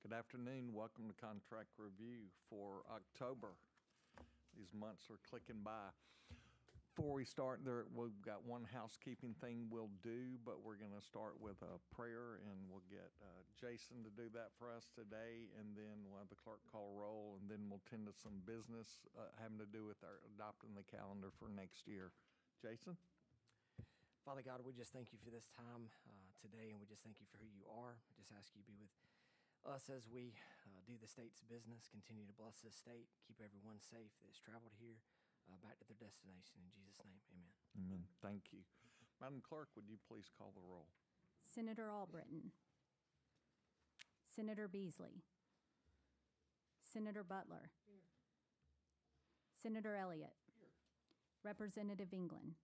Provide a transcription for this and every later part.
Good afternoon. Welcome to Contract Review for October. These months are clicking by. Before we start, we've got one housekeeping thing we'll do, but we're going to start with a prayer, and we'll get Jason to do that for us today, and then we'll have the clerk call roll, and then we'll tend to some business having to do with our adopting the calendar for next year. Jason? Father God, we just thank you for this time today, and we just thank you for who you are. We just ask you to be with us as we do the state's business. Continue to bless this state. Keep everyone safe that's traveled here back to their destination. In Jesus' name, amen. Amen. Thank you. Madam Clerk, would you please call the roll? Senator Albritton. Senator Beasley. Senator Butler. Here. Senator Elliott. Here. Representative England.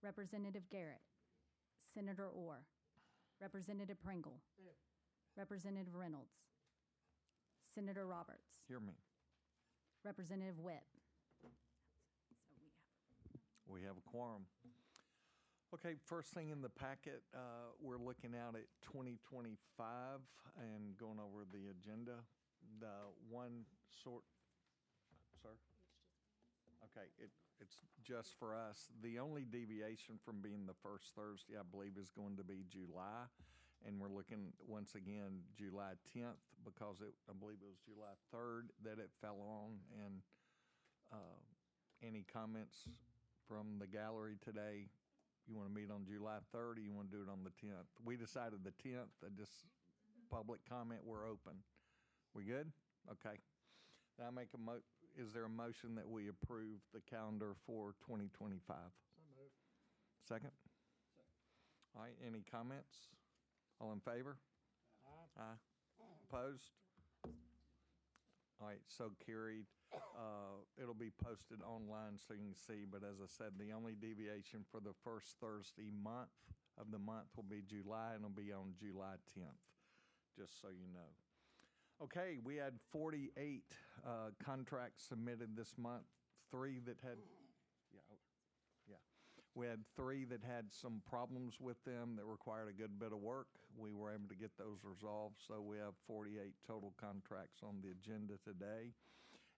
Representative Garrett. Senator Orr. Representative Pringle. Here. Representative Reynolds. Senator Roberts. Hear me. Representative Witt. So we have a quorum. Okay, first thing in the packet, we're looking out at 2025 and going over the agenda. The one sort, sir? Okay, it's just for us. The only deviation from being the first Thursday, I believe, is going to be July. And we're looking, once again, July 10th, because I believe it was July 3rd that it fell on. And any comments from the gallery today? You want to meet on July 3rd, or you want to do it on the 10th? We decided the 10th, just public comment, we're open. We good? Okay. Now I make is there a motion that we approve the calendar for 2025? So moved. Second? Second. All right, any comments? All in favor? Aye. Aye. Opposed? All right, so carried. It'll be posted online so you can see, but as I said, the only deviation for the first Thursday of the month will be July, and it'll be on July 10th, just so you know. Okay, we had 48 contracts submitted this month, we had three that had some problems with them that required a good bit of work. We were able to get those resolved, so we have 48 total contracts on the agenda today.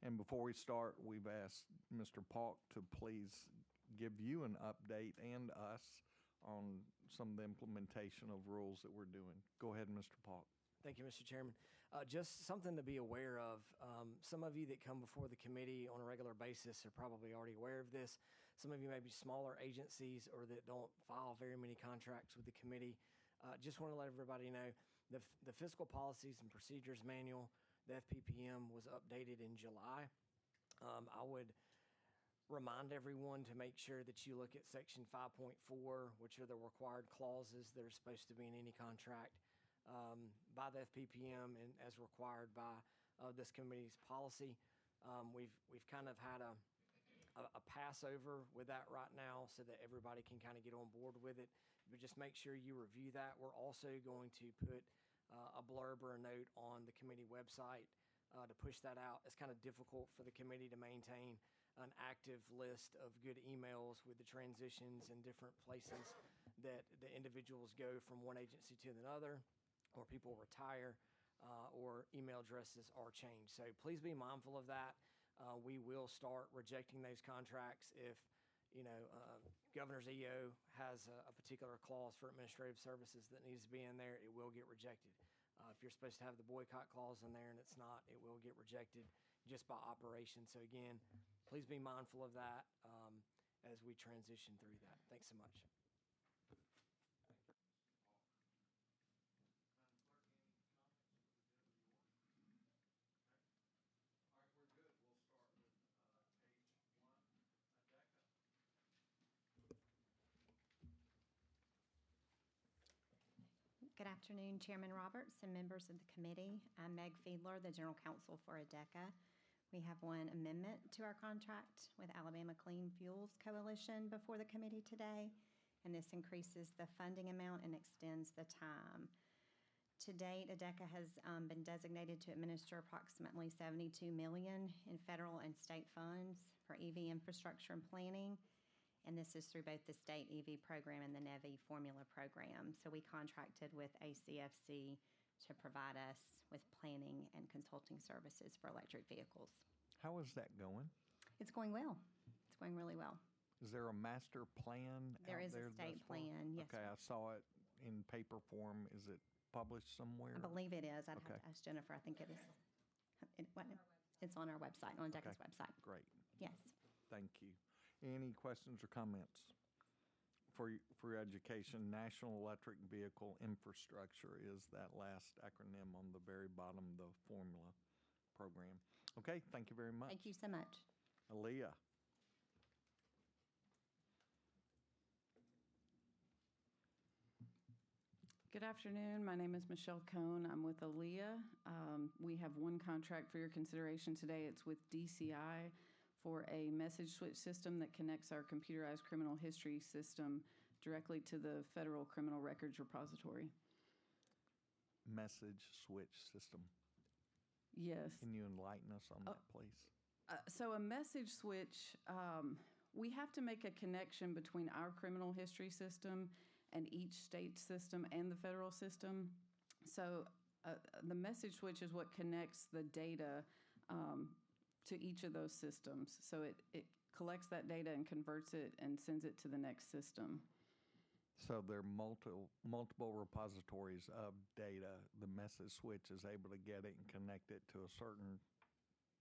And before we start, we've asked Mr. Paulk to please give you an update and us on some of the implementation of rules that we're doing. Go ahead, Mr. Paulk. Thank you, Mr. Chairman. Just something to be aware of. Some of you that come before the committee on a regular basis are probably already aware of this. Some of you may be smaller agencies or that don't file very many contracts with the committee. Just want to let everybody know the Fiscal Policies and Procedures Manual, the FPPM, was updated in July. I would remind everyone to make sure that you look at Section 5.4, which are the required clauses that are supposed to be in any contract by the FPPM and as required by this committee's policy. We've kind of had a passover with that right now so that everybody can kind of get on board with it. But just make sure you review that. We're also going to put a blurb or a note on the committee website to push that out. It's kind of difficult for the committee to maintain an active list of good emails with the transitions in different places that the individuals go from one agency to another, or people retire, or email addresses are changed. So please be mindful of that. We will start rejecting those contracts if, Governor's EO has a particular clause for administrative services that needs to be in there, it will get rejected. If you're supposed to have the boycott clause in there and it's not, it will get rejected just by operation. So again, please be mindful of that as we transition through that. Thanks so much. Good afternoon, Chairman Roberts and members of the committee. I'm Meg Fiedler, the General Counsel for ADECA. We have one amendment to our contract with Alabama Clean Fuels Coalition before the committee today, and this increases the funding amount and extends the time. To date, ADECA has been designated to administer approximately $72 million in federal and state funds for EV infrastructure and planning. And this is through both the state EV program and the NEVI formula program. So we contracted with ACFC to provide us with planning and consulting services for electric vehicles. How is that going? It's going well. It's going really well. Is there a master plan There out is a there state thus far? plan, yes, Okay, sir. I saw it in paper form. Is it published somewhere? I believe it is. I'd have Okay. to ask Jennifer. I think it is. It's on our website, on DECA's website. Great, Yes. thank you. Any questions or comments? For your education, National Electric Vehicle Infrastructure is that last acronym on the very bottom of the formula program. Okay, thank you very much. Thank you so much. Aaliyah. Good afternoon. My name is Michelle Cohn. I'm with Aaliyah. We have one contract for your consideration today. It's with DCI for a message switch system that connects our computerized criminal history system directly to the Federal Criminal Records Repository. Message switch system. Yes. Can you enlighten us on that, please? So a message switch, we have to make a connection between our criminal history system and each state system and the federal system. So the message switch is what connects the data to each of those systems. So it collects that data and converts it and sends it to the next system. So there are multiple repositories of data. The message switch is able to get it and connect it to a certain.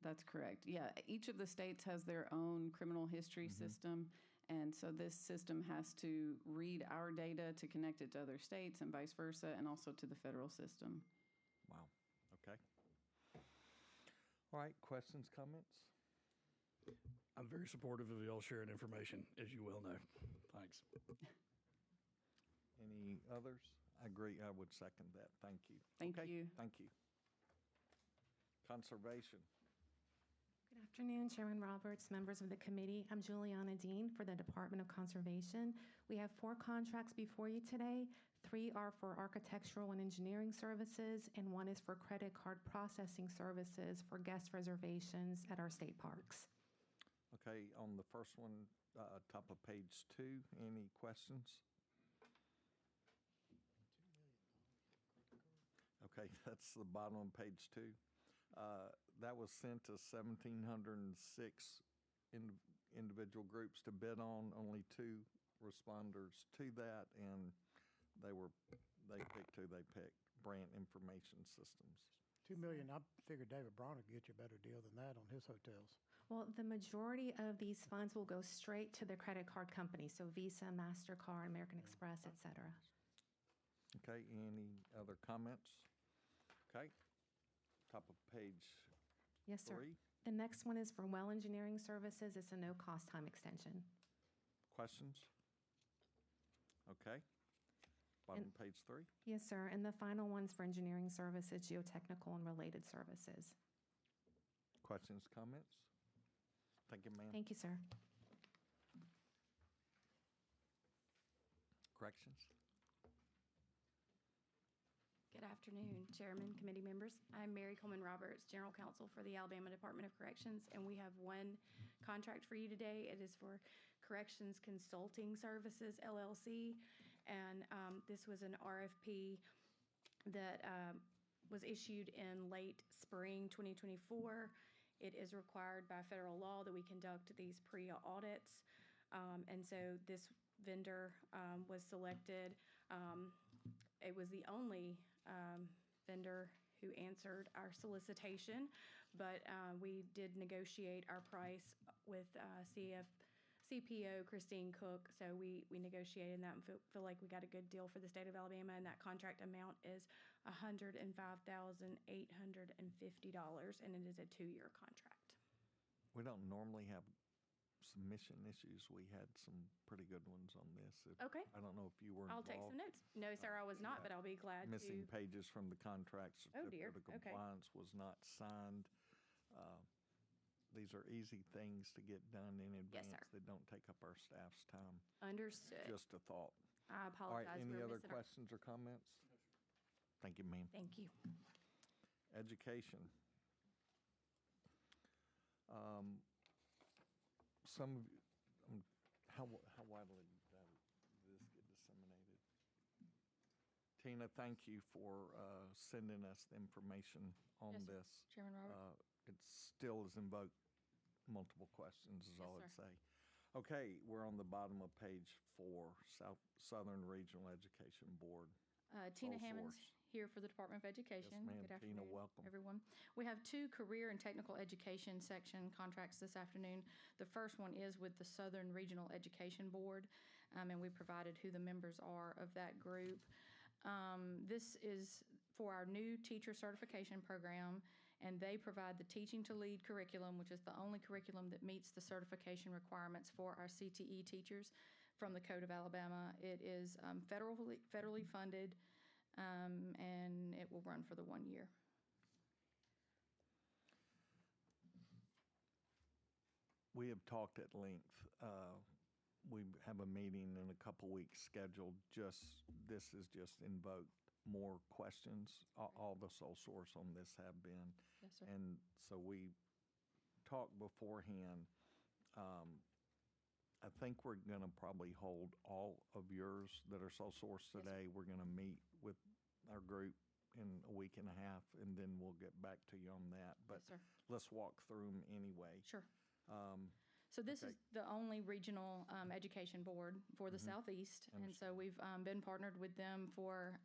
That's correct. Yeah, each of the states has their own criminal history system. And so this system has to read our data to connect it to other states and vice versa, and also to the federal system. Wow. Okay. All right. Questions, comments? I'm very supportive of y'all sharing information, as you well know. Thanks. Any others? I agree. I would second that. Thank you. Thank Okay, you. Thank you. Conservation. Good afternoon, Chairman Roberts, members of the committee. I'm Juliana Dean for the Department of Conservation. We have 4 contracts before you today. 3 are for architectural and engineering services, and 1 is for credit card processing services for guest reservations at our state parks. Okay, on the first one, top of page 2, any questions? Okay, that's the bottom of page 2. That was sent to 1,706 individual groups to bid on. Only 2 responders to that, and they picked who they picked. Brant Information Systems. $2 million. I figured David Braun would get you a better deal than that on his hotels. Well, the majority of these funds will go straight to the credit card companies, so Visa, MasterCard, American Express, et cetera. Okay, any other comments? Okay, top of page Yes, sir. 3. The next one is for well engineering services. It's a no-cost time extension. Questions? Okay. Bottom of page 3. Yes, sir. And the final one's for engineering services, geotechnical and related services. Questions, comments? Thank you, ma'am. Thank you, sir. Corrections? Good afternoon, Chairman, committee members. I'm Mary Coleman Roberts, General Counsel for the Alabama Department of Corrections, and we have 1 contract for you today. It is for Corrections Consulting Services, LLC, and this was an RFP that was issued in late spring 2024. It is required by federal law that we conduct these PREA audits, and so this vendor was selected. It was the only vendor who answered our solicitation, but we did negotiate our price with CPO Christine Cook, so we negotiated that and feel like we got a good deal for the state of Alabama, and that contract amount is $105,850, and it is a 2-year contract. We don't normally have submission issues. We had some pretty good ones on this. Okay. I don't know if you were I'll involved. take some notes. No, sir, I was not, but I'll be glad Missing to. pages from the contract. Oh, dear. Certificate of Okay. compliance was not signed. These are easy things to get done in Yes, advance. sir. They don't take up our staff's time. Understood. Just a thought. I All right, apologize. any We're other missing our- questions or comments? Thank you, ma'am. Thank you. Education. Some of you, how widely does this get disseminated? Tina, thank you for sending us the information on Yes, sir. this. Chairman Robert? It still has invoked multiple questions, is Yes, all I'd sir. say. Okay, we're on the bottom of page 4, Southern Regional Education Board. Tina Sole Hammonds source. here for the Department of Education. ma'am. Good Tina, afternoon, welcome. everyone. We have 2 career and technical education section contracts this afternoon. The first one is with the Southern Regional Education Board, and we provided who the members are of that group. This is for our new teacher certification program, and they provide the Teaching to Lead curriculum, which is the only curriculum that meets the certification requirements for our CTE teachers from the Code of Alabama. It is federally funded, and it will run for the 1 year. We have talked at length. We have a meeting in a couple weeks scheduled. This is just invoked more questions. All the sole source on this have been. Yes, sir. And so we talked beforehand. I think we're going to probably hold all of yours that are sole source Yes, sir. today. We're going to meet with our group in a week and a half, and then we'll get back to you on that. But Yes, sir. let's walk through them anyway. Sure. Um, So this Okay. is the only regional education board for the Southeast. And so we've been partnered with them for,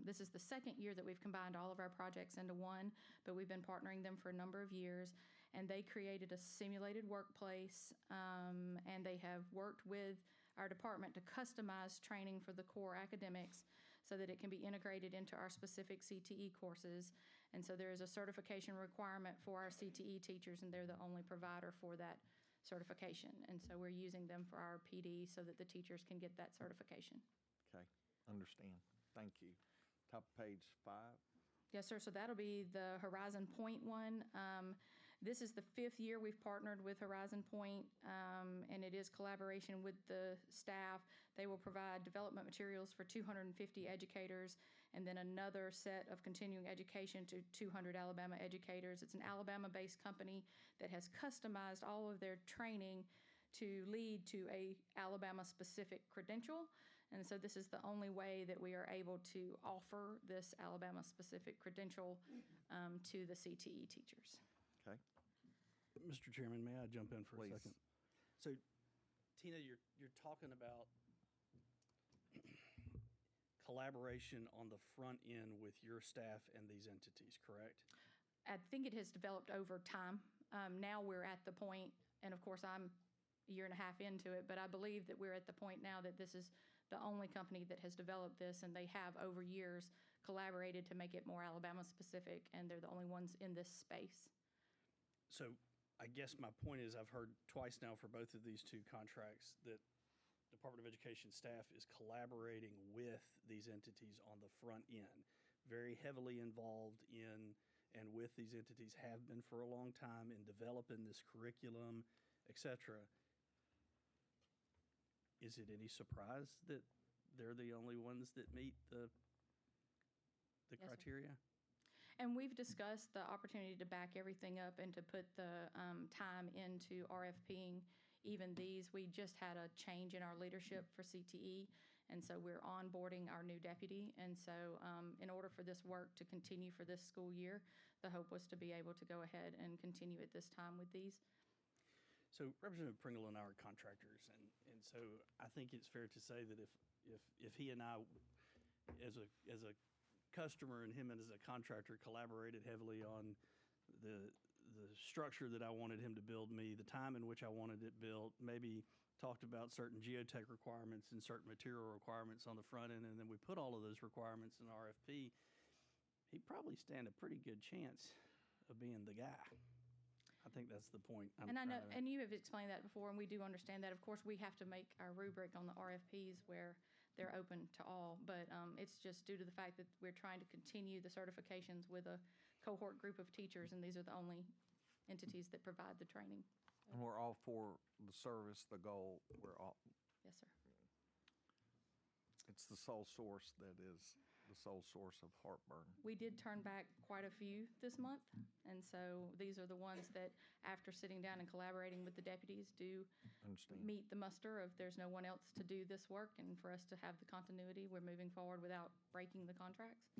this is the second year that we've combined all of our projects into one, but we've been partnering them for a number of years. And they created a simulated workplace, and they have worked with our department to customize training for the core academics so that it can be integrated into our specific CTE courses. And so there is a certification requirement for our CTE teachers, and they're the only provider for that certification. And so we're using them for our PD so that the teachers can get that certification. Okay, understand. Thank you. Top of page 5. Yes, sir. So that'll be the Horizon Point one. This is the 5th year we've partnered with Horizon Point, and it is collaboration with the staff. They will provide development materials for 250 educators, and then another set of continuing education to 200 Alabama educators. It's an Alabama-based company that has customized all of their training to lead to a Alabama-specific credential. And so this is the only way that we are able to offer this Alabama-specific credential to the CTE teachers. Okay. Mr. Chairman, may I jump in for Please. a second? So, Tina, you're talking about collaboration on the front end with your staff and these entities, correct? I think it has developed over time. Now we're at the point, and of course I'm a year and a half into it, but I believe that we're at the point now that this is the only company that has developed this, and they have over years collaborated to make it more Alabama specific, and they're the only ones in this space. So I guess my point is I've heard twice now for both of these 2 contracts that Department of Education staff is collaborating with these entities on the front end, very heavily involved in and with these entities, have been for a long time in developing this curriculum, et cetera. Is it any surprise that they're the only ones that meet the Yes, sir. criteria? And we've discussed the opportunity to back everything up and to put the time into RFPing even these. We just had a change in our leadership for CTE, and so we're onboarding our new deputy. And so in order for this work to continue for this school year, the hope was to be able to go ahead and continue at this time with these. So Representative Pringle and I are contractors, and so I think it's fair to say that if he and I, as a customer and him as a contractor, collaborated heavily on the structure that I wanted him to build me, the time in which I wanted it built, maybe talked about certain geotech requirements and certain material requirements on the front end, and then we put all of those requirements in RFP, he'd probably stand a pretty good chance of being the guy. I think that's the point. And I know, and you have explained that before, and we do understand that. Of course, we have to make our rubric on the RFPs where they're open to all, but it's just due to the fact that we're trying to continue the certifications with a cohort group of teachers, and these are the only entities that provide the training. And we're all for the service, the goal. We're all, Yes, sir. it's the sole source that is the sole source of heartburn. We did turn back quite a few this month, and so these are the ones that, after sitting down and collaborating with the deputies, do Understand? meet the muster of there's no one else to do this work, and for us to have the continuity, we're moving forward without breaking the contracts.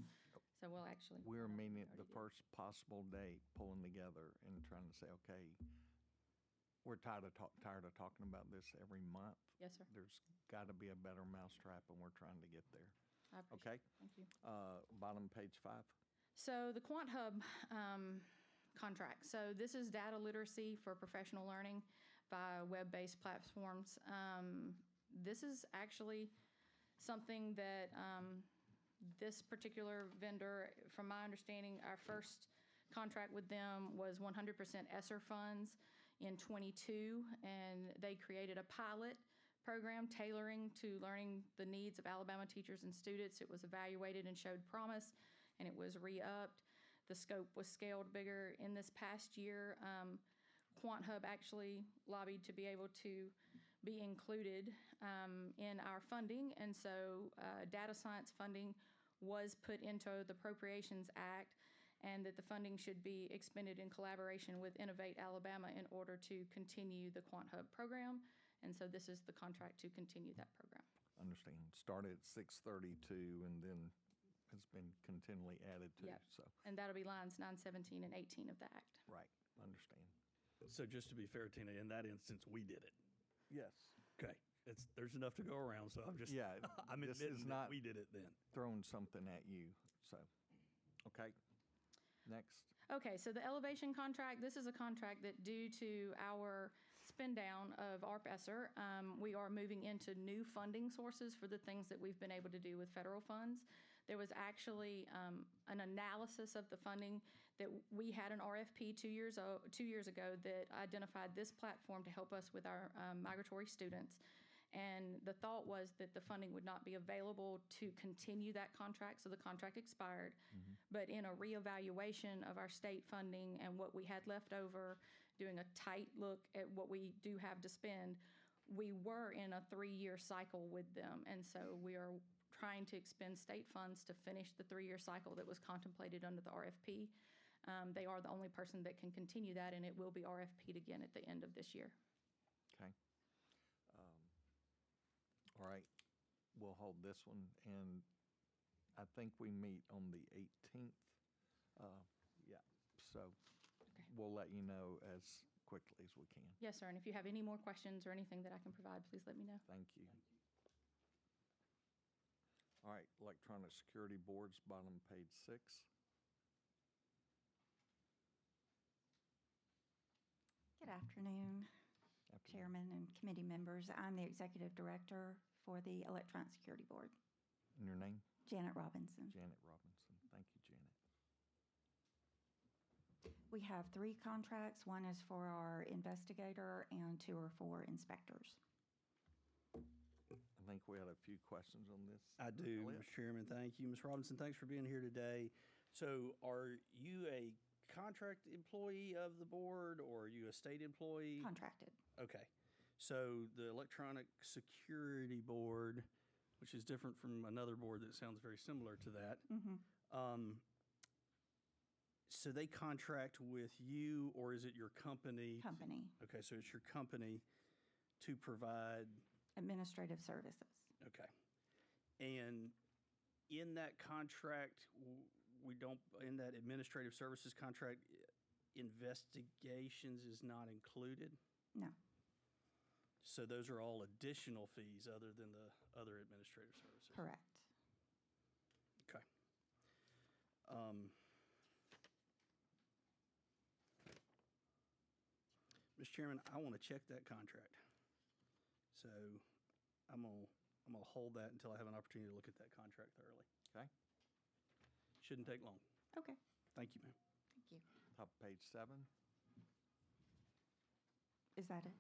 So we'll actually. We're meeting at the already first possible date, pulling together and trying to say, okay, we're tired of talking about this every month. Yes, sir. There's got to be a better mousetrap, and we're trying to get there. I appreciate Okay? it. Thank you. Bottom page 5. So the Quant Hub contract. So this is data literacy for professional learning by web-based platforms. This is actually something that this particular vendor, from my understanding, our first contract with them was 100% ESSER funds in '22, and they created a pilot program tailoring to learning the needs of Alabama teachers and students. It was evaluated and showed promise, and it was re-upped. The scope was scaled bigger. In this past year, Quant Hub actually lobbied to be able to be included in our funding, and so data science funding was put into the Appropriations Act, and that the funding should be expended in collaboration with Innovate Alabama in order to continue the Quant Hub program. And so this is the contract to continue that program. Understand. Started at 632 and then has been continually added to. Yep. So, And that'll be lines 9, 17, and 18 of the Act. right. Understand. So just to be fair, Tina, in that instance, we did it. Yes. Okay. There's enough to go around, so I'm just, Yeah, I'm this admitting is that not- we did it then. Throwing something at you. So, okay. Next. Okay, so the elevation contract, this is a contract that, due to our spend down of ARP ESSER, we are moving into new funding sources for the things that we've been able to do with federal funds. There was actually an analysis of the funding that we had an RFP 2 years ago that identified this platform to help us with our migratory students. And the thought was that the funding would not be available to continue that contract, so the contract expired. But in a reevaluation of our state funding and what we had left over, doing a tight look at what we do have to spend, we were in a 3-year cycle with them. And so we are trying to expend state funds to finish the 3-year cycle that was contemplated under the RFP. They are the only person that can continue that, and it will be RFP'd again at the end of this year. Okay. All right. We'll hold this one. And I think we meet on the 18th. Yeah. So we'll let you know as quickly as we can. Yes, sir, and if you have any more questions or anything that I can provide, please let me know. Thank you. All right. Electronic Security Boards, bottom page 6. Good afternoon, Chairman and committee members. I'm the Executive Director for the Electronic Security Board. And your name? Janet Robinson. Janet Robinson. Thank you, Janet. We have 3 contracts. One is for our investigator and 2 are for inspectors. I think we had a few questions on this. I do, Elliot? Mr. Chairman. Thank you. Ms. Robinson, thanks for being here today. So are you a contract employee of the board, or are you a state employee? Contracted. Okay. So the Electronic Security Board, which is different from another board that sounds very similar to that, so they contract with you, or is it your company? Company. Okay, so it's your company to provide. Administrative services. Okay. And in that contract, in that administrative services contract, investigations is not included? No. So those are all additional fees other than the other administrative services? Correct. Okay. Mr. Chairman, I want to check that contract. So I'm gonna hold that until I have an opportunity to look at that contract thoroughly. Okay. Shouldn't take long. Okay. Thank you, ma'am. Thank you. Top page 7. Is that it?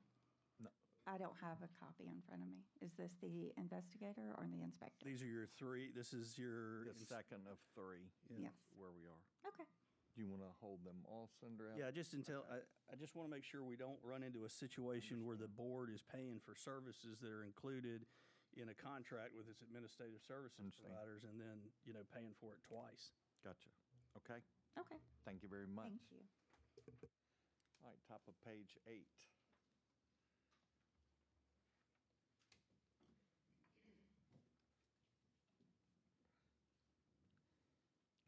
No. I don't have a copy in front of me. Is this the investigator or the inspector? These are your 3. This is your. The second of 3. Yes. Where we are. Okay. Do you want to hold them all, Cinderella? Yeah, just until, I just want to make sure we don't run into a situation where the board is paying for services that are included in a contract with its administrative services Understand. providers and then, paying for it twice. Gotcha. Okay, Okay, thank you very much. thank you. All right, top of page 8.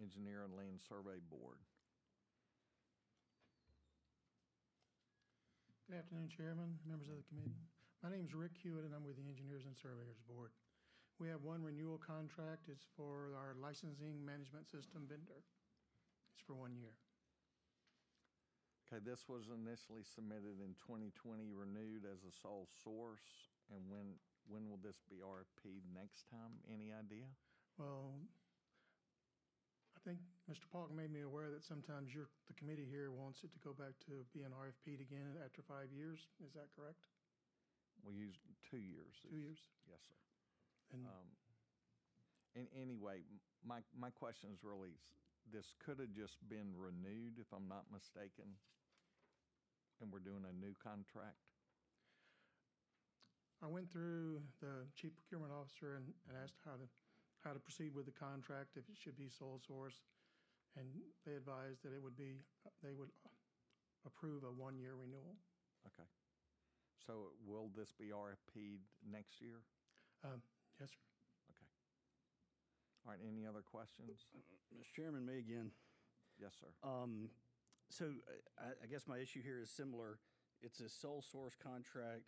Engineer and Land Survey Board. Good afternoon, Chairman, members of the committee. My name is Rick Hewitt, and I'm with the Engineers and Surveyors Board. We have one renewal contract. It's for our licensing management system vendor. It's for 1 year. Okay, this was initially submitted in 2020, renewed as a sole source. And when will this be RFP'd next time? Any idea? Well, I think Mr. Paulk made me aware that sometimes the committee here wants it to go back to being RFP'd again after 5 years. Is that correct? We used 2 years. 2 years? Yes, sir. And Anyway, my question is really, this could have just been renewed, if I'm not mistaken, and we're doing a new contract? I went through the chief procurement officer and asked how to proceed with the contract, if it should be sole source. And they advised that they would approve a 1 year renewal. Okay. So will this be RFP'd next year? Yes, sir. Okay. All right, any other questions? Mr. Chairman, me again. Yes, sir. So I guess my issue here is similar. It's a sole source contract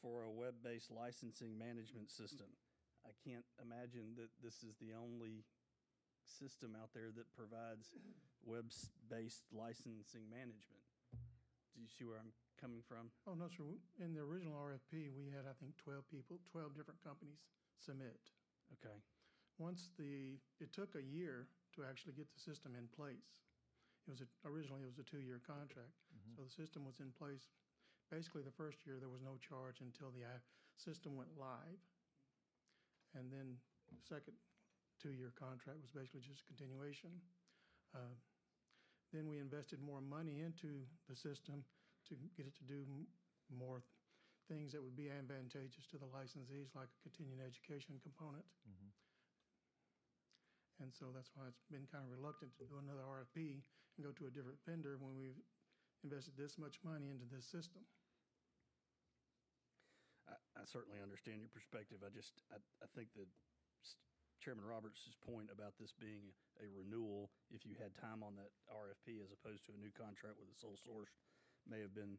for a web-based licensing management system. I can't imagine that this is the only system out there that provides web-based licensing management. Do you see where I'm coming from? Oh, no, sir. In the original RFP, we had, I think, 12 different companies submit. Okay. It took a year to actually get the system in place. Originally, it was a 2-year contract. So the system was in place. Basically, the first year, there was no charge until the system went live. And then the second 2-year contract was basically just a continuation. Then we invested more money into the system to get it to do more things that would be advantageous to the licensees, like a continuing education component. And so that's why it's been kind of reluctant to do another RFP and go to a different vendor when we've invested this much money into this system. I certainly understand your perspective. I think that Chairman Roberts' point about this being a renewal, if you had time on that RFP as opposed to a new contract with a sole source, may have been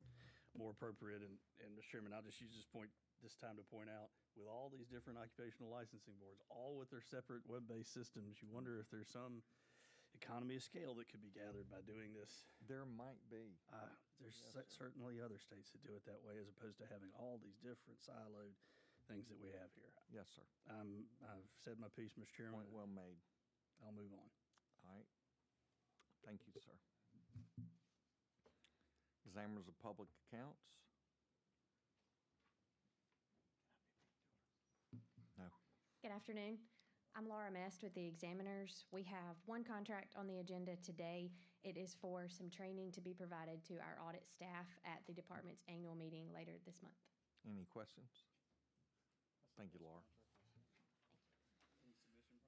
more appropriate. And Mr. Chairman, I'll just use this time to point out, with all these different occupational licensing boards, all with their separate web-based systems, you wonder if there's some economy of scale that could be gathered by doing this. There might be. There's certainly other states that do it that way, as opposed to having all these different siloed things that we have here. Yes, sir. I've said my piece, Mr. Chairman. Point well made. I'll move on. All right. Thank you, sir. Examiners of Public Accounts? No. Good afternoon. I'm Laura Mest with the Examiners. We have one contract on the agenda today. It is for some training to be provided to our audit staff at the department's annual meeting later this month. Any questions? Thank you, Laura.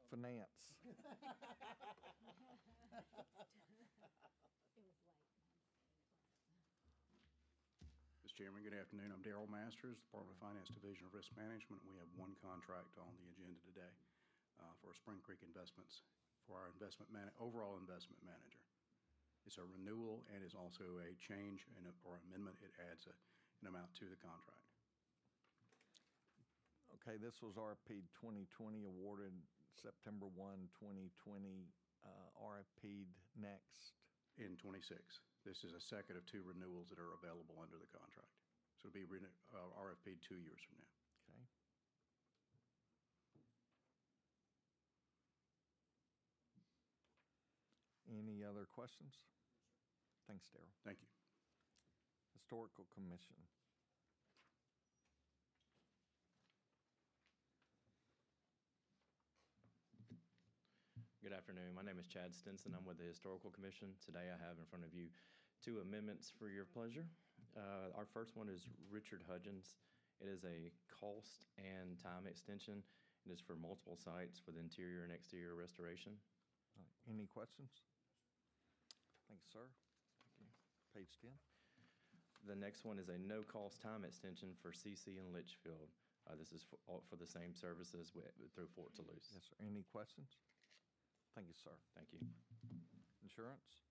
Finance. Mr. Chairman, good afternoon. I'm Darrell Masters, Department of Finance Division of Risk Management. We have one contract on the agenda today for Spring Creek Investments for our overall investment manager. It's a renewal and is also a change or amendment. It adds an amount to the contract. Okay, this was RFP 2020 awarded September 1, 2020, RFP'd next. In 26. This is a second of 2 renewals that are available under the contract. So it'll be RFP'd 2 years from now. Okay. Any other questions? Thanks, Darrell. Thank you. Historical Commission. Good afternoon. My name is Chad Stinson. I'm with the Historical Commission. Today I have in front of you 2 amendments for your pleasure. Our first one is Richard Hudgens. It is a cost and time extension. It is for multiple sites for the interior and exterior restoration. Any questions? Thank you, sir. Thank you. Page 10. The next one is a no-cost time extension for CC in Litchfield. This is for the same services through Fort Toulouse. Yes, sir. Any questions? Thank you, sir. Thank you. Insurance?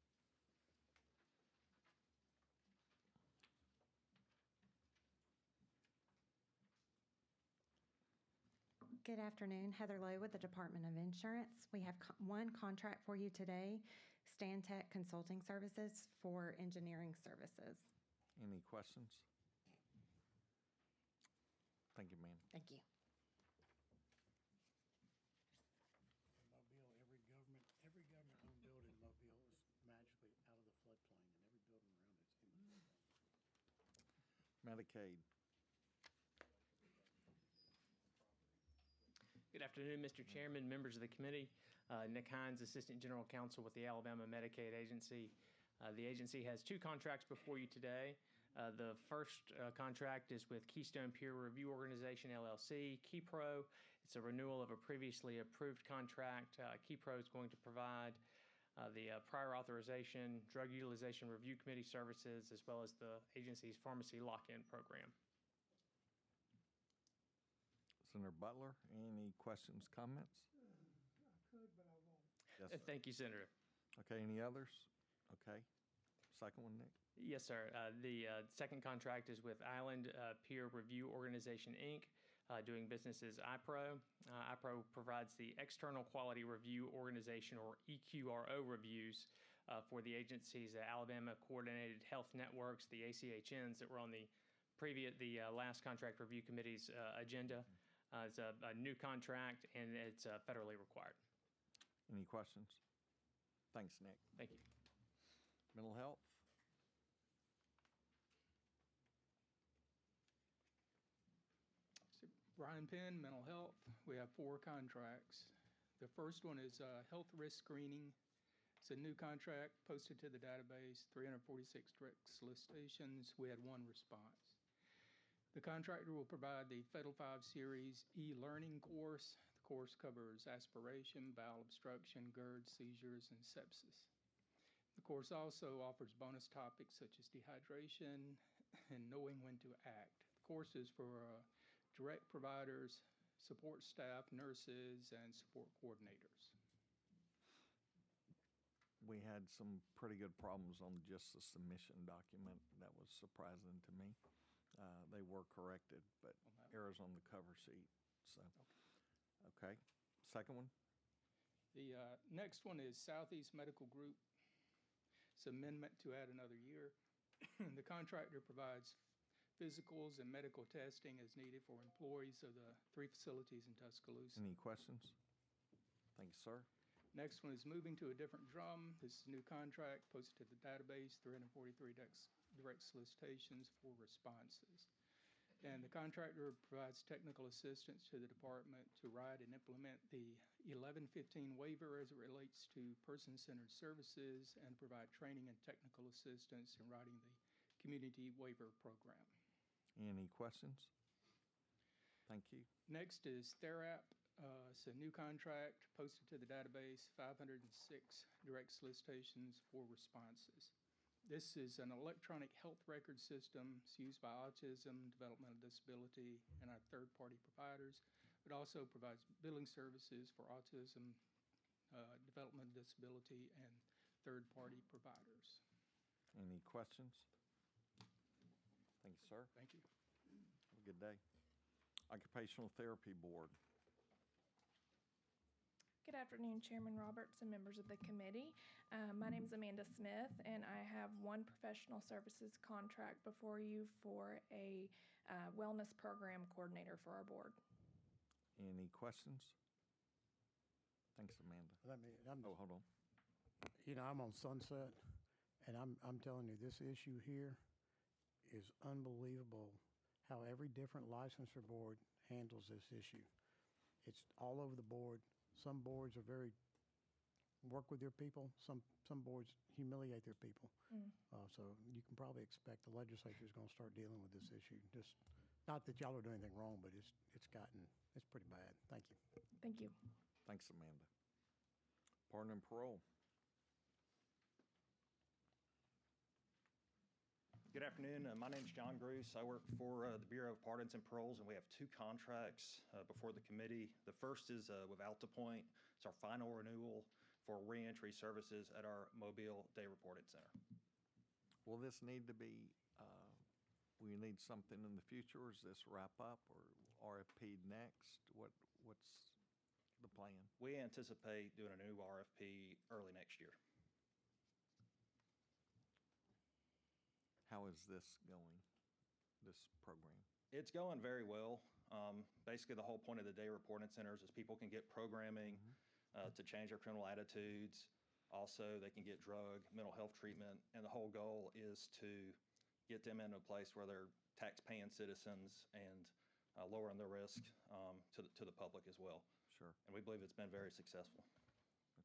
Good afternoon, Heather Lowe with the Department of Insurance. We have one contract for you today, Stantec Consulting Services for engineering services. Any questions? Thank you, ma'am. Thank you. Mobile, every government-owned building in Mobile is magically out of the floodplain, and every building around it's in the floodplain. Medicaid. Good afternoon, Mr. Chairman, members of the committee. Nick Hines, Assistant General Counsel with the Alabama Medicaid Agency. The agency has two contracts before you today. The first contract is with Keystone Peer Review Organization, LLC, KeyPro. It's a renewal of a previously approved contract. KeyPro is going to provide the prior authorization, drug utilization review committee services, as well as the agency's pharmacy lock-in program. Senator Butler, any questions, comments? I could, but I won't. Yes, sir. Thank you, Senator. Okay, any others? Okay. Second one, Nick? Yes, sir. The second contract is with Island Peer Review Organization, Inc., doing business as IPRO. IPRO provides the External Quality Review Organization, or EQRO, reviews for the agencies, Alabama Coordinated Health Networks, the ACHNs that were on the last contract review committee's agenda. It's a new contract, and it's federally required. Any questions? Thanks, Nick. Thank you. Mental health? Brian Penn, Mental Health. We have 4 contracts. The first one is health risk screening. It's a new contract posted to the database, 346 direct solicitations. We had 1 response. The contractor will provide the Fatal 5 Series e-learning course. The course covers aspiration, bowel obstruction, GERD, seizures, and sepsis. The course also offers bonus topics such as dehydration and knowing when to act. The course is for direct providers, support staff, nurses, and support coordinators. We had some pretty good problems on just the submission document. That was surprising to me. They were corrected, but errors on the cover sheet. So, okay. Second one? The next one is Southeast Medical Group. It's an amendment to add another year. The contractor provides physicals and medical testing as needed for employees of the 3 facilities in Tuscaloosa. Any questions? Thank you, sir. Next one is moving to a different drum. This is a new contract posted to the database, 343 direct solicitations, 4 responses. And the contractor provides technical assistance to the department to write and implement the 1115 waiver as it relates to person-centered services and provide training and technical assistance in writing the community waiver program. Any questions? Thank you. Next is Therap. It's a new contract posted to the database, 506 direct solicitations, 4 responses. This is an electronic health record system. It's used by autism, developmental disability, and our third-party providers. It also provides billing services for autism, developmental disability, and third-party providers. Any questions? Thank you, sir. Thank you. Have a good day. Occupational Therapy Board. Good afternoon, Chairman Roberts and members of the committee. My name is Amanda Smith, and I have 1 professional services contract before you for a wellness program coordinator for our board. Any questions? Thanks, Amanda. Oh, hold on. You know, I'm on Sunset, and I'm telling you, this issue here is unbelievable how every different licensure board handles this issue. It's all over the board. Some boards are work with their people. Some boards humiliate their people. So you can probably expect the legislature is going to start dealing with this issue. Just Not that y'all are doing anything wrong, but it's pretty bad. Thank you. Thank you. Thanks, Amanda. Pardon and parole. Good afternoon. My name's John Gruce. I work for the Bureau of Pardons and Paroles, and we have two contracts before the committee. The first is with AltaPoint. It's our final renewal for reentry services at our Mobile Day Reporting Center. Will this need to be, we need something in the future, or is this wrap up, or RFP next? What's the plan? We anticipate doing a new RFP early next year. How is this going, this program? It's going very well. Basically, the whole point of the day reporting centers is people can get programming to change their criminal attitudes. Also, they can get drug, mental health treatment, and the whole goal is to get them into a place where they're tax-paying citizens and lowering their risk to the public as well. Sure. And we believe it's been very successful.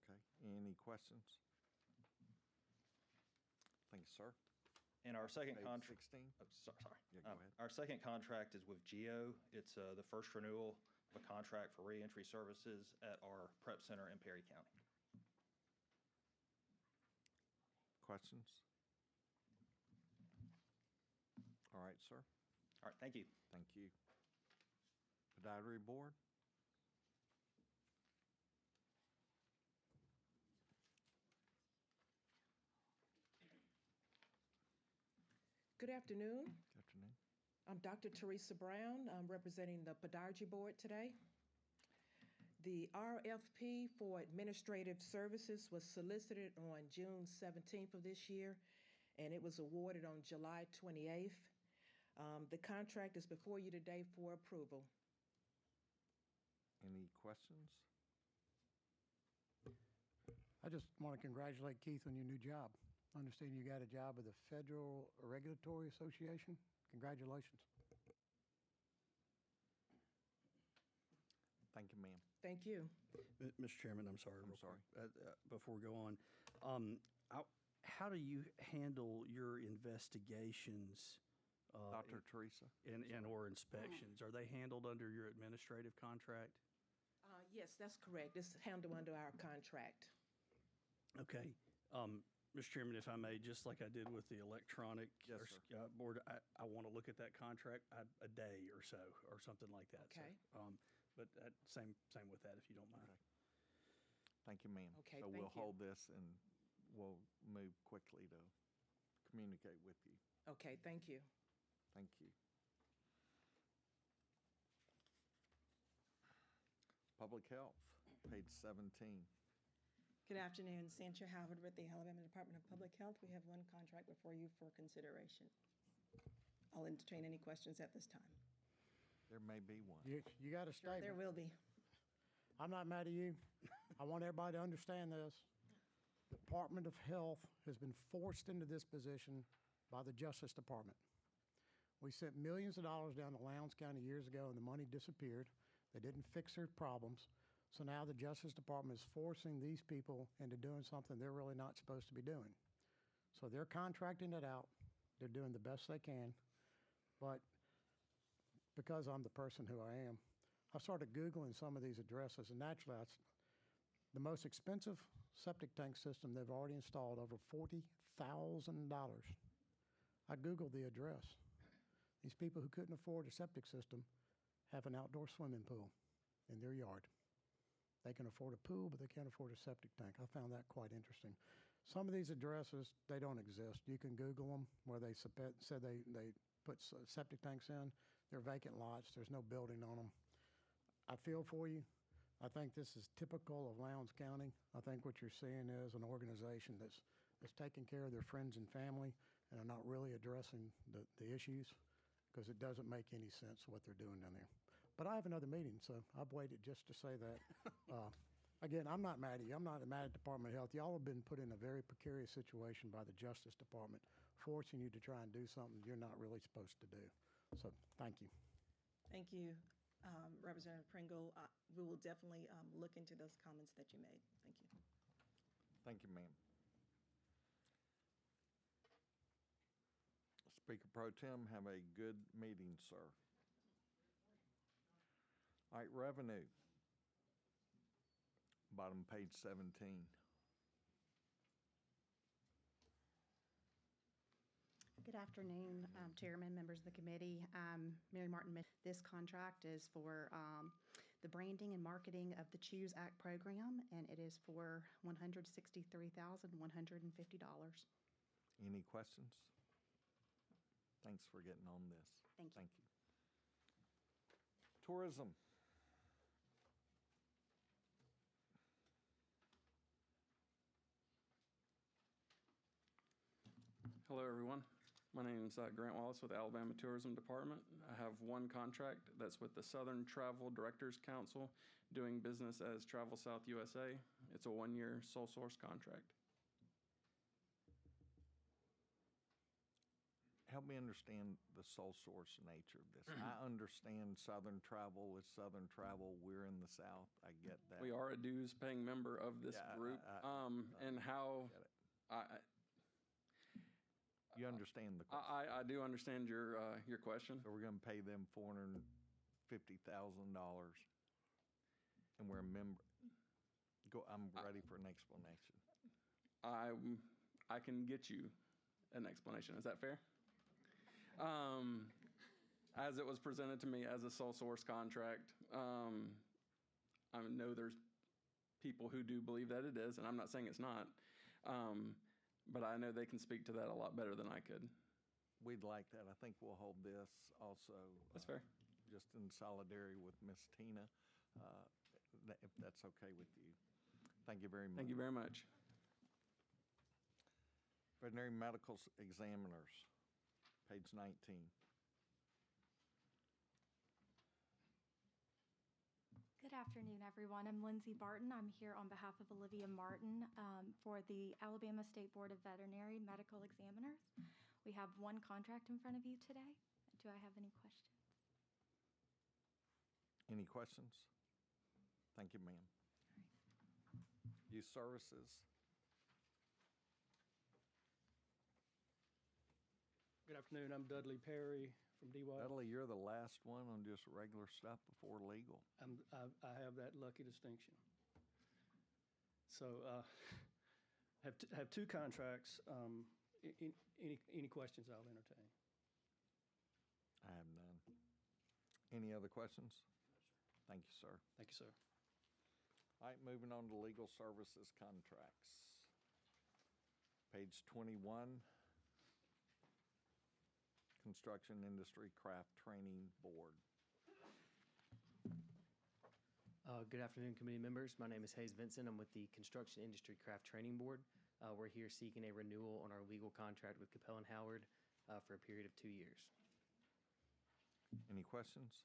Okay. Any questions? Thank you, sir. And our second Page contract. 16? Sorry. Yeah, go ahead. Our second contract is with GEO. It's the first renewal of a contract for reentry services at our prep center in Perry County. Questions? All right, sir. All right, thank you. Thank you. Podiatry Board? Good afternoon. Good afternoon. I'm Dr. Teresa Brown. I'm representing the Podiatry Board today. The RFP for administrative services was solicited on June 17th of this year, and it was awarded on July 28th. The contract is before you today for approval. Any questions? I just want to congratulate Keith on your new job. I understand you got a job with the Federal Regulatory Association. Congratulations. Thank you, ma'am. Thank you. Mr. Chairman, I'm sorry. I'm sorry. Before we go on, how do you handle your investigations? Dr. Teresa? And/or inspections? Are they handled under your administrative contract? Yes, that's correct. It's handled under our contract. Okay. Mr. Chairman, if I may, just like I did with the electronic Yes, board, I want to look at that contract a day or so, or something like that. Okay. So, but same with that, if you don't mind. Okay. Thank you, ma'am. Okay, So thank we'll you. hold this and we'll move quickly to communicate with you. Okay, thank you. Thank you. Public Health, page 17. Good afternoon, Santra Howard with the Alabama Department of Public Health. We have one contract before you for consideration. I'll entertain any questions at this time. There may be one. You got a Sure, statement. there will be. I'm not mad at you. I want everybody to understand this. Department of Health has been forced into this position by the Justice Department. We sent millions of dollars down to Lowndes County years ago, and the money disappeared. They didn't fix their problems. So now the Justice Department is forcing these people into doing something they're really not supposed to be doing. So they're contracting it out. They're doing the best they can. But because I'm the person who I am, I started Googling some of these addresses, and naturally, the most expensive septic tank system they've already installed, over $40,000. I Googled the address. These people who couldn't afford a septic system have an outdoor swimming pool in their yard. They can afford a pool, but they can't afford a septic tank. I found that quite interesting. Some of these addresses, they don't exist. You can Google them where they said they put septic tanks in. They're vacant lots. There's no building on them. I feel for you. I think this is typical of Lowndes County. I think what you're seeing is an organization that's taking care of their friends and family and are not really addressing the issues, because it doesn't make any sense what they're doing down there. But I have another meeting, so I've waited just to say that. Again, I'm not mad at you. I'm not mad at Department of Health. Y'all have been put in a very precarious situation by the Justice Department, forcing you to try and do something you're not really supposed to do. So thank you. Thank you, Representative Pringle. We will definitely look into those comments that you made. Thank you. Thank you, ma'am. Speaker Pro Tem, have a good meeting, sir. All right, revenue. Bottom page 17. Good afternoon, Chairman, members of the committee. Mary Martin. This contract is for the branding and marketing of the Choose Act program, and it is for $163,150. Any questions? Thanks for getting on this. Thank you. Thank you. Tourism. Hello, everyone. My name is Grant Wallace with Alabama Tourism Department. I have one contract that's with the Southern Travel Directors Council, doing business as Travel South USA. It's a one-year sole source contract. Help me understand the sole source nature of this. I understand Southern Travel is Southern Travel. We're in the South. I get that. We are a dues-paying member of this group, and how you understand the question. I do understand your question. So we're going to pay them $450,000, and we're a member. I'm ready for an explanation. I can get you an explanation. Is that fair? As it was presented to me as a sole source contract, I know there's people who do believe that it is, and I'm not saying it's not. But I know they can speak to that a lot better than I could. We'd like that. I think we'll hold this also. That's fair. Just in solidarity with Miss Tina, if that's okay with you. Thank you very much. Thank you very much. Veterinary medical examiners, page 19. Good afternoon, everyone. I'm Lindsay Barton. I'm here on behalf of Olivia Martin for the Alabama State Board of Veterinary Medical Examiners. We have one contract in front of you today. Do I have any questions? Any questions? Thank you, ma'am. Youth Services. Good afternoon. I'm Dudley Perry from DY. Dudley, you're the last one on just regular stuff before legal. I have that lucky distinction. So have two contracts. Any questions, I'll entertain. I have none. Any other questions? Thank you, sir. Thank you, sir. All right, moving on to legal services contracts. Page 21. Construction Industry Craft Training Board. Good afternoon, committee members. My name is Hayes Vincent. I'm with the Construction Industry Craft Training Board. We're here seeking a renewal on our legal contract with Capel and Howard for a period of 2 years. Any questions?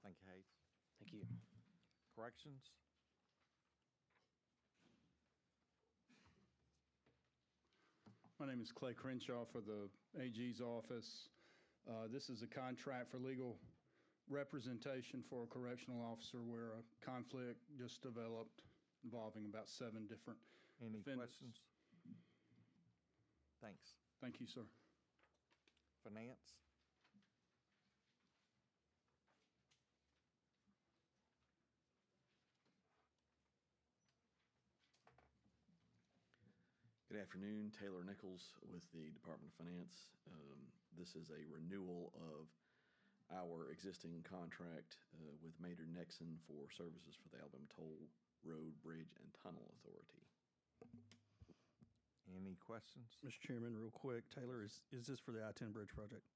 Thank you, Hayes. Thank you. Corrections? My name is Clay Crenshaw for the AG's office. This is a contract for legal representation for a correctional officer where a conflict just developed involving about 7 different Any defendants. questions? Thanks. Thank you, sir. Finance? Good afternoon, Taylor Nichols with the Department of Finance. This is a renewal of our existing contract with Maynard Nexen for services for the Alabama Toll Road, Bridge, and Tunnel Authority. Any questions? Mr. Chairman, real quick, Taylor, is this for the I-10 bridge project?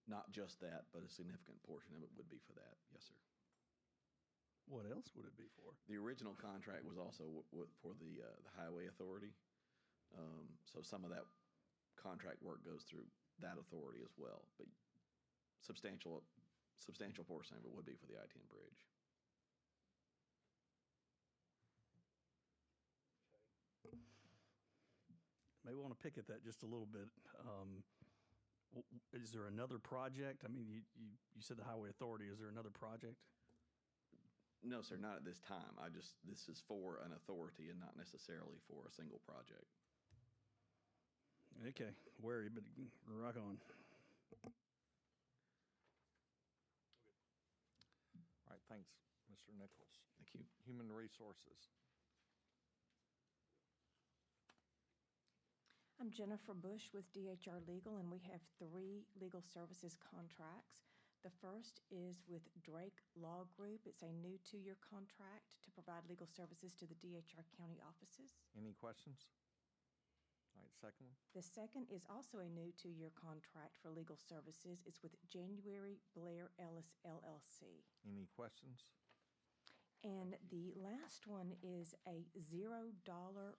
Not just that, but a significant portion of it would be for that. Yes, sir. What else would it be for? The original contract was also for the Highway Authority. So some of that contract work goes through that authority as well, but substantial portion of it would be for the I-10 bridge. May want to pick at that just a little bit. Is there another project? I mean, you said the Highway Authority. Is there another project? No, sir, not at this time. This is for an authority and not necessarily for a single project. Okay, wary, but rock on. All right, Thanks, Mr. Nichols. Thank you. Human Resources. I'm Jennifer Bush with DHR Legal, and we have 3 legal services contracts. The first is with Drake Law Group. It's a new 2-year contract to provide legal services to the DHR county offices. Any questions? All right, second one. The second is also a new 2-year contract for legal services. It's with January Blair Ellis LLC. Any questions? And the last one is a $0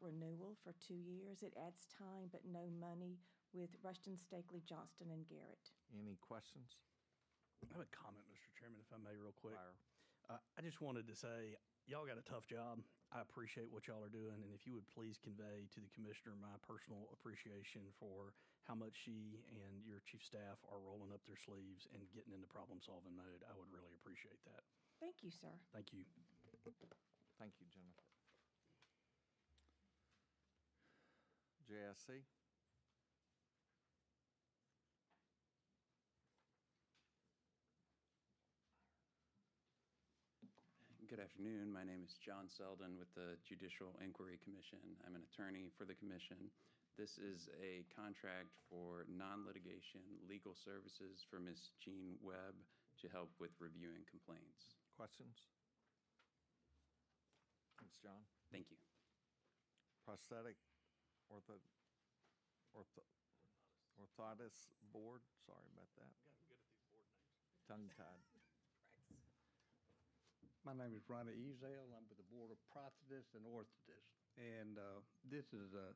renewal for 2 years. It adds time but no money with Rushton, Stakely, Johnston, and Garrett. Any questions? I have a comment, Mr. Chairman, if I may, real quick. Fire. I just wanted to say, y'all got a tough job. I appreciate what y'all are doing, and if you would please convey to the commissioner my personal appreciation for how much she and your chief staff are rolling up their sleeves and getting into problem-solving mode. I would really appreciate that. Thank you, sir. Thank you. Thank you, Jennifer. JSC. Good afternoon. My name is John Selden with the Judicial Inquiry Commission. I'm an attorney for the commission. This is a contract for non-litigation legal services for Ms. Jean Webb to help with reviewing complaints. Questions? Thanks, John. Thank you. Prosthetic orthotis board. Sorry about that. Tongue-tied. My name is Ronnie Ezel. I'm with the Board of Prosthetists and Orthotists. And this is a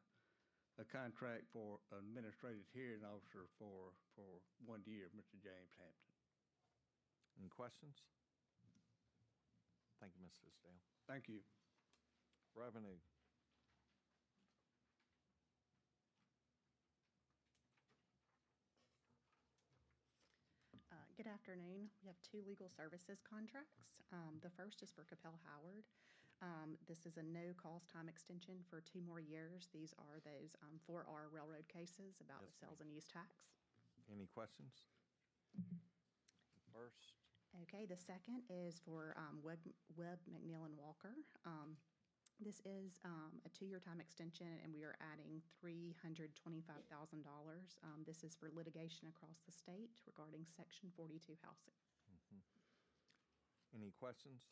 contract for administrative hearing officer for 1 year, Mr. James Hampton. Any questions? Thank you, Ms. Tisdale. Thank you. Revenue. Good afternoon. We have 2 legal services contracts. The first is for Capel Howard. This is a no-cost time extension for 2 more years. These are those 4R railroad cases about the sales and use tax. Any questions? First. Okay, the second is for Webb, McNeil, and Walker. This is a 2-year time extension, and we are adding $325,000. This is for litigation across the state regarding Section 42 housing. Any questions?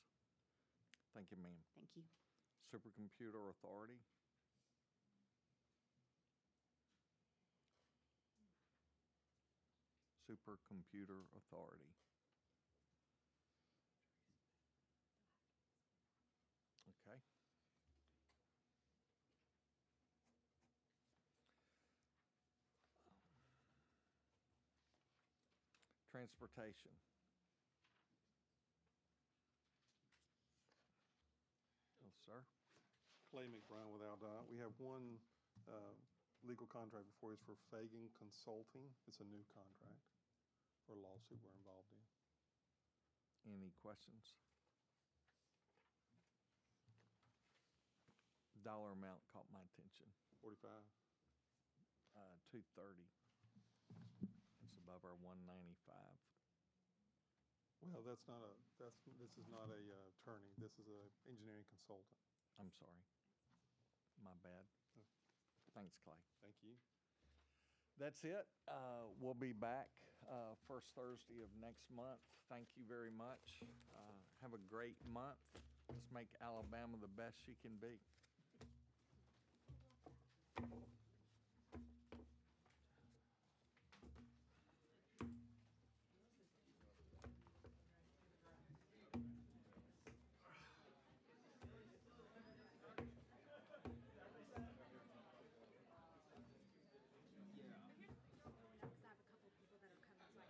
Thank you, ma'am. Thank you. Supercomputer Authority. Supercomputer Authority. Okay. Transportation. Yes, sir. Clay McBrown with Aldott. We have one legal contract before us for Fagan Consulting. It's a new contract for a lawsuit we're involved in. Any questions? Dollar amount caught my attention. 45. 230. It's above our 195. Well, this is not a attorney. This is a engineering consultant. I'm sorry. My bad. Thanks, Clay. Thank you. That's it. We'll be back first Thursday of next month. Thank you very much. Have a great month. Let's make Alabama the best she can be.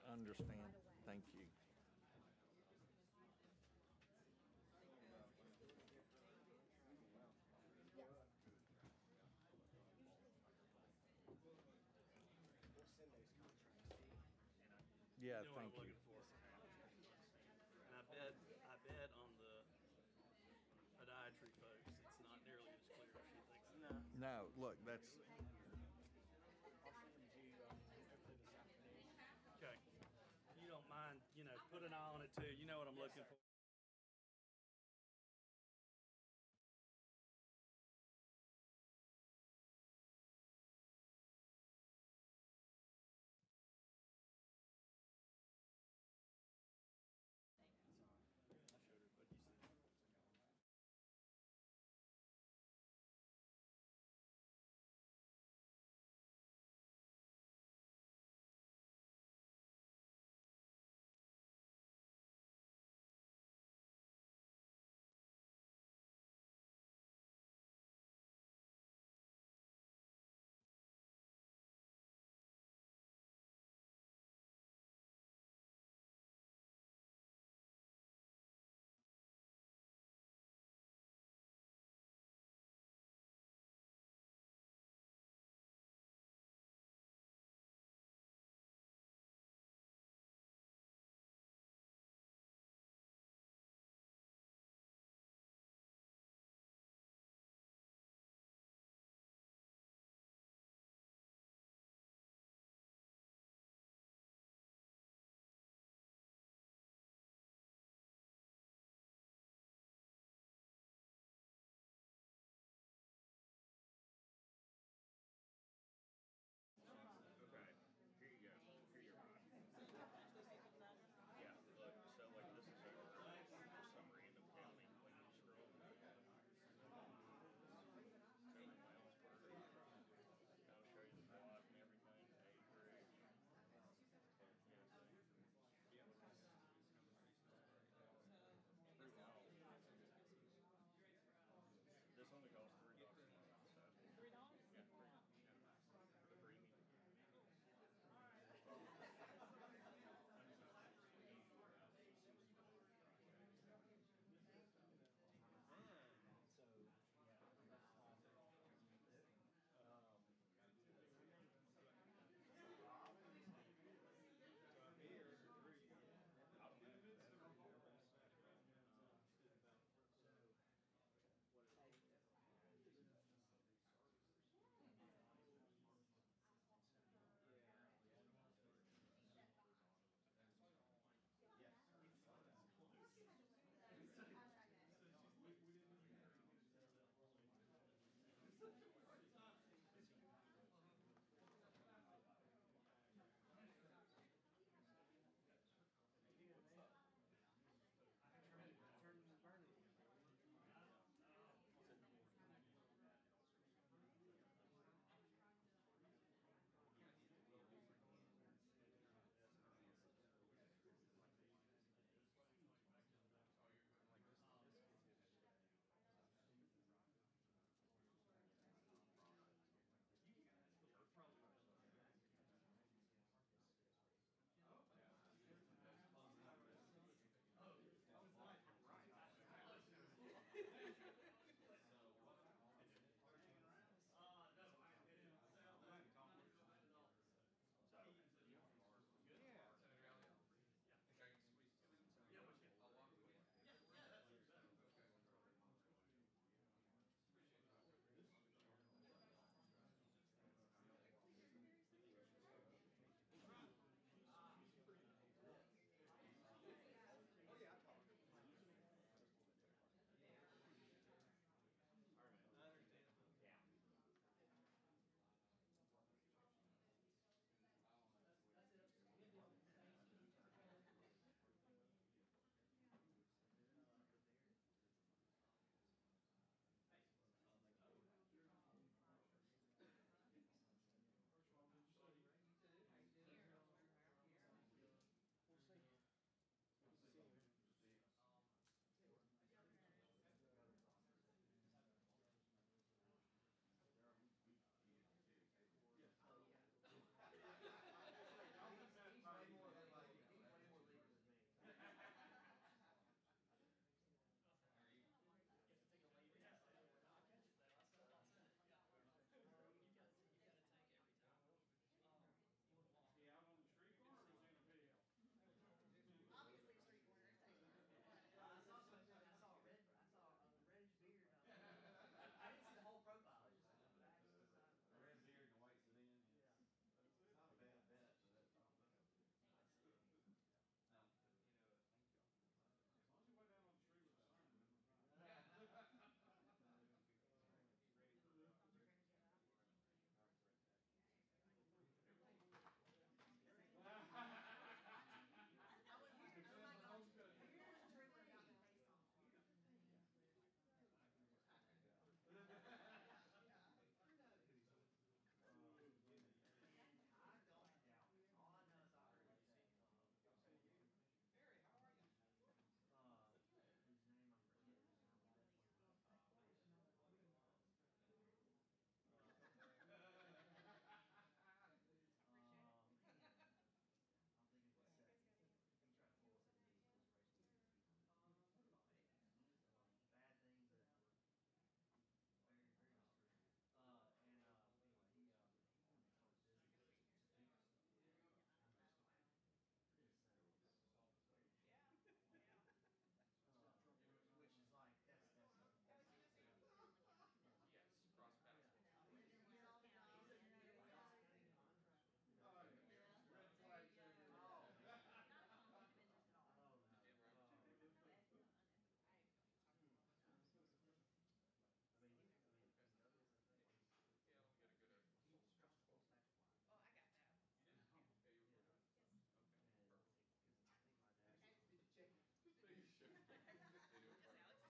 Understand. Thank you. Yeah, thank you. And I bet on the podiatry folks, it's not nearly as clear as she thinks. No, look, that's